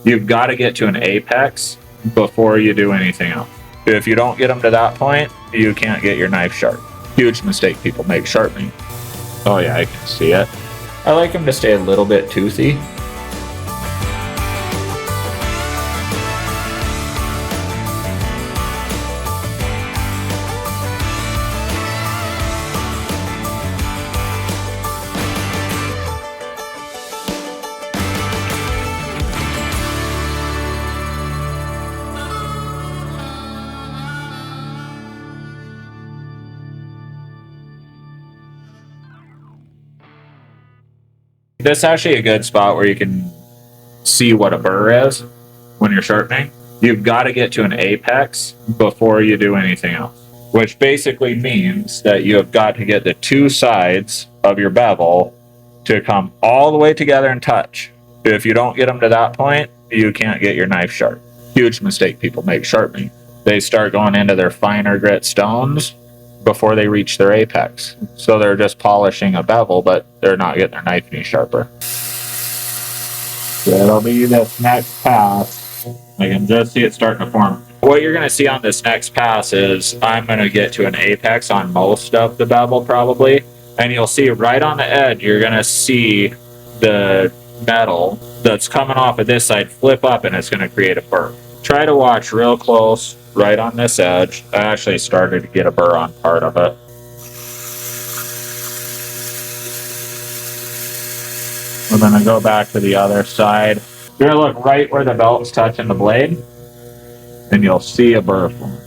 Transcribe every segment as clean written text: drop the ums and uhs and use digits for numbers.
You've got to get to an apex before you do anything else. If you don't get them to that point, you can't get your knife sharp. Huge mistake people make sharpening. Oh yeah, I can see it. I like them to stay a little bit toothy. This is actually a good spot where you can see what a burr is when you're sharpening. You've got to get to an apex before you do anything else, which basically means that you have got to get the two sides of your bevel to come all the way together and touch. If you don't get them to that point, you can't get your knife sharp. Huge mistake people make sharpening. They start going into their finer grit stones before they reach their apex. So they're just polishing a bevel, but they're not getting their knife any sharper. That'll be this next pass. I can just see it starting to form. What you're going to see on this next pass is I'm going to get to an apex on most of the bevel probably, and you'll see right on the edge, you're going to see the metal that's coming off of this side flip up, and it's going to create a burr. Try to watch real close right on this edge. I actually started to get a burr on part of it. We're going to go back to the other side. You're going to look right where the belt's touching the blade, and you'll see a burr form.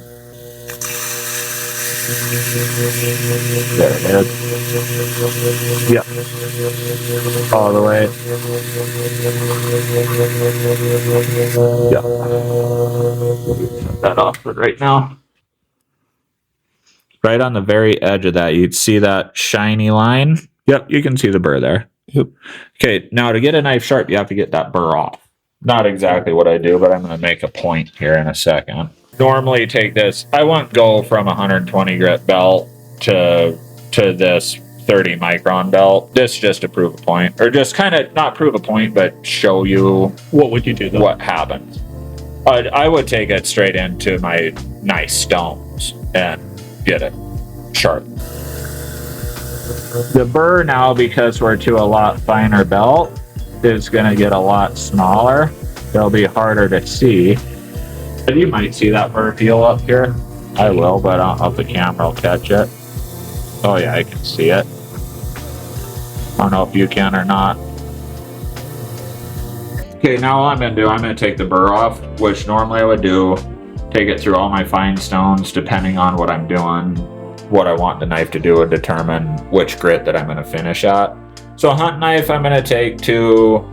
There it is. Yep. All the way. Yep. Shut that off for right now. Right on the very edge of that, you'd see that shiny line. Yep, you can see the burr there. Yep. Okay, now to get a knife sharp, you have to get that burr off. Not exactly what I do, but I'm going to make a point here in a second. Normally take this, I won't go from 120 grit belt to this 30 micron belt. This just to prove a point, or just kind of not prove a point, but show you what would you do though? What happens. I would take it straight into my nice stones and get it sharp. The burr now, because we're to a lot finer belt, is going to get a lot smaller. It'll be harder to see. You might see that burr peel up here. I will, but I don't know if the camera will catch it. Oh yeah, I can see it. I don't know if you can or not. Okay, now what I'm going to do, I'm going to take the burr off, which normally I would do. Take it through all my fine stones, depending on what I'm doing, what I want the knife to do, and determine which grit that I'm going to finish at. So a hunt knife I'm going to take to...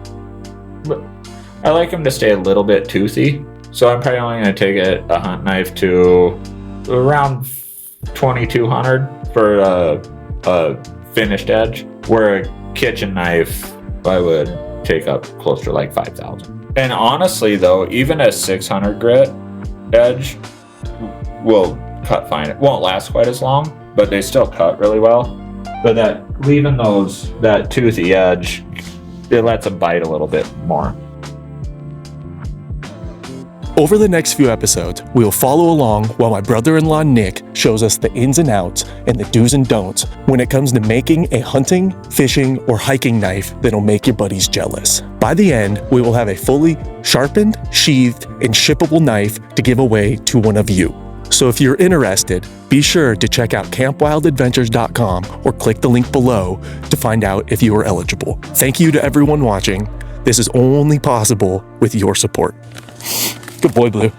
I like them to stay a little bit toothy. So I'm probably only going to take a hunt knife to around 2200 for a finished edge. Where a kitchen knife, I would take up close to like 5,000. And honestly though, even a 600 grit edge will cut fine. It won't last quite as long, but they still cut really well. But that leaving that toothy edge, it lets them bite a little bit more. Over the next few episodes, we will follow along while my brother-in-law Nick shows us the ins and outs and the do's and don'ts when it comes to making a hunting, fishing, or hiking knife that'll make your buddies jealous. By the end, we will have a fully sharpened, sheathed, and shippable knife to give away to one of you. So if you're interested, be sure to check out KAMPwildAdventures.com or click the link below to find out if you are eligible. Thank you to everyone watching. This is only possible with your support. Good boy, Blue.